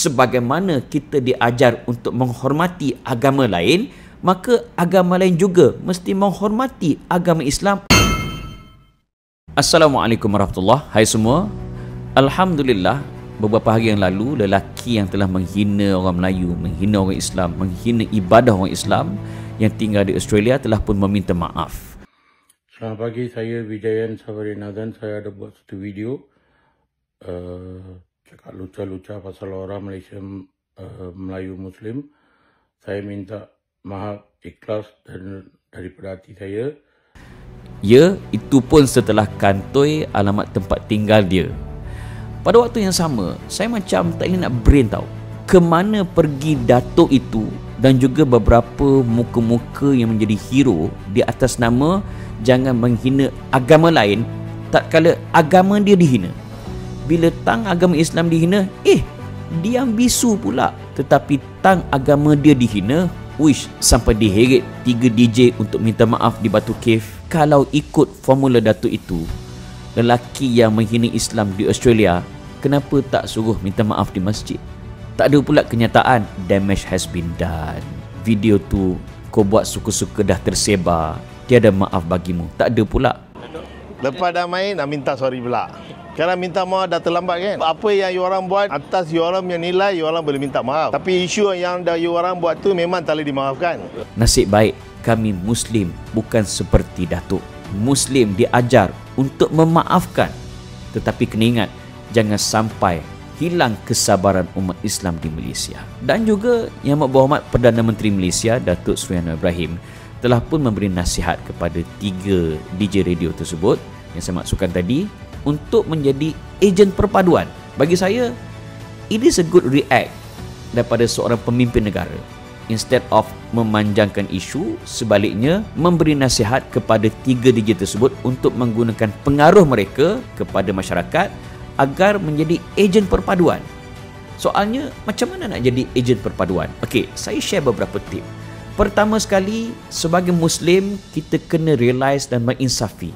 sebagaimana kita diajar untuk menghormati agama lain, maka agama lain juga mesti menghormati agama Islam. Assalamualaikum warahmatullahi. Hai semua. Alhamdulillah, beberapa hari yang lalu lelaki yang telah menghina orang Melayu, menghina orang Islam, menghina ibadah orang Islam yang tinggal di Australia telah pun meminta maaf. Selamat pagi, saya Wijayan Safari Nazan. Saya ada buat satu video cakap luca-luca pasal orang Malaysia Melayu Muslim. Saya minta maaf ikhlas dan daripada hati saya. Ya, itu pun setelah kantoi alamat tempat tinggal dia. Pada waktu yang sama, saya macam tak boleh nak brain tau. Kemana pergi datuk itu dan juga beberapa muka-muka yang menjadi hero di atas nama jangan menghina agama lain tak kala agama dia dihina. Bila tang agama Islam dihina, diam bisu pula. Tetapi tang agama dia dihina, wish, sampai diheret 3 DJ untuk minta maaf di Batu Cave. Kalau ikut formula datuk itu, lelaki yang menghina Islam di Australia, kenapa tak suruh minta maaf di masjid? Tak ada pula kenyataan damage has been done. Video tu kau buat suka-suka dah tersebar, tiada maaf bagimu. Tak ada pula. Lepas dah main nak minta sorry pula. Kalau minta maaf dah terlambat kan. Apa yang you orang buat atas you orang punya nilai, you orang boleh minta maaf. Tapi isu yang dah you orang buat tu memang tak boleh dimaafkan. Nasib baik kami Muslim bukan seperti datuk. Muslim diajar untuk memaafkan. Tetapi kena ingat, jangan sampai hilang kesabaran umat Islam di Malaysia. Dan juga Yang Berhormat Perdana Menteri Malaysia Datuk Seri Anwar Ibrahim telah pun memberi nasihat kepada 3 DJ radio tersebut yang saya maksudkan tadi untuk menjadi ejen perpaduan. Bagi saya, it is a good react daripada seorang pemimpin negara. Instead of memanjangkan isu, sebaliknya memberi nasihat kepada 3 DJ tersebut untuk menggunakan pengaruh mereka kepada masyarakat agar menjadi ejen perpaduan. Soalnya, macam mana nak jadi ejen perpaduan? Okey, saya share beberapa tip. Pertama sekali, sebagai Muslim, kita kena realize dan menginsafi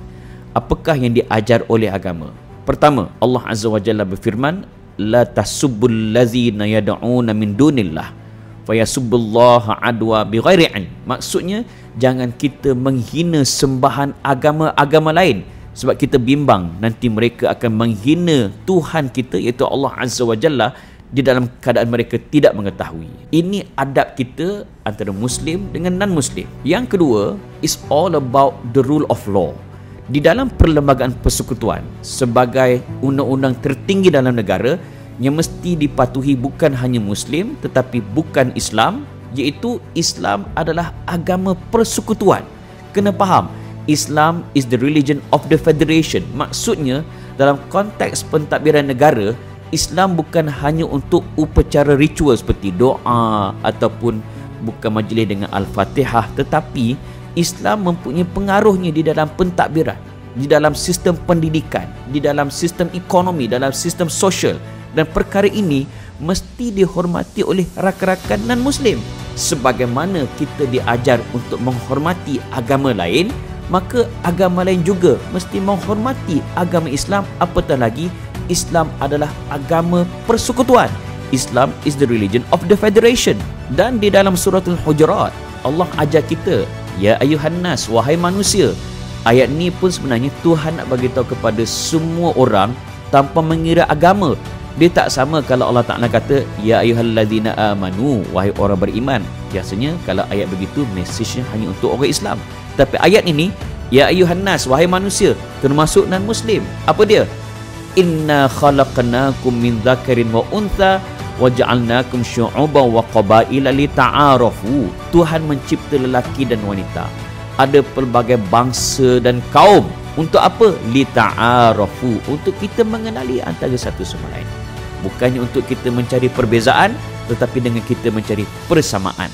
apakah yang diajar oleh agama. Pertama, Allah Azza wa Jalla berfirman, la tasubbul ladzina yad'una min dunillah fayasubbullaha adwa bighairi ilm. Maksudnya, jangan kita menghina sembahan agama-agama lain sebab kita bimbang nanti mereka akan menghina Tuhan kita iaitu Allah Azza wa Jalla di dalam keadaan mereka tidak mengetahui. Ini adab kita antara Muslim dengan non-Muslim. Yang kedua, is all about the rule of law. Di dalam perlembagaan persekutuan, sebagai undang-undang tertinggi dalam negara yang mesti dipatuhi bukan hanya Muslim tetapi bukan Islam, iaitu Islam adalah agama persekutuan. Kena faham, Islam is the religion of the federation. Maksudnya, dalam konteks pentadbiran negara, Islam bukan hanya untuk upacara ritual seperti doa ataupun buka majlis dengan Al-Fatihah, tetapi Islam mempunyai pengaruhnya di dalam pentadbiran, di dalam sistem pendidikan, di dalam sistem ekonomi, dalam sistem sosial. Dan perkara ini mesti dihormati oleh rakan-rakan non-Muslim. Sebagaimana kita diajar untuk menghormati agama lain, maka agama lain juga mesti menghormati agama Islam. Apatah lagi, Islam adalah agama persekutuan. Islam is the religion of the federation. Dan di dalam suratul Hujurat, Allah ajar kita, ya ayuhan nas, wahai manusia. Ayat ni pun sebenarnya Tuhan nak bagi tahu kepada semua orang tanpa mengira agama. Dia tak sama kalau Allah Ta'ala kata, ya ayyuhallazina amanu, wahai orang beriman. Biasanya kalau ayat begitu, mesejnya hanya untuk orang Islam. Tapi ayat ini, ya ayyuhan nas, wahai manusia, termasuk non-Muslim. Apa dia? Inna khalaqnakum min dzakarin wa untha wa ja'alnakum syu'uban wa qabaila lita'arafu. Tuhan mencipta lelaki dan wanita. Ada pelbagai bangsa dan kaum. Untuk apa? Lita'arafu. Untuk kita mengenali antara satu sama lain. Bukannya untuk kita mencari perbezaan, tetapi dengan kita mencari persamaan.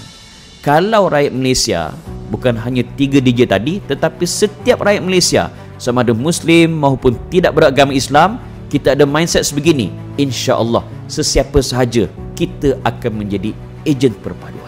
Kalau rakyat Malaysia bukan hanya 3 DJ tadi, tetapi setiap rakyat Malaysia, sama ada Muslim maupun tidak beragama Islam, kita ada mindset sebegini, insya-Allah sesiapa sahaja kita akan menjadi ejen perpaduan.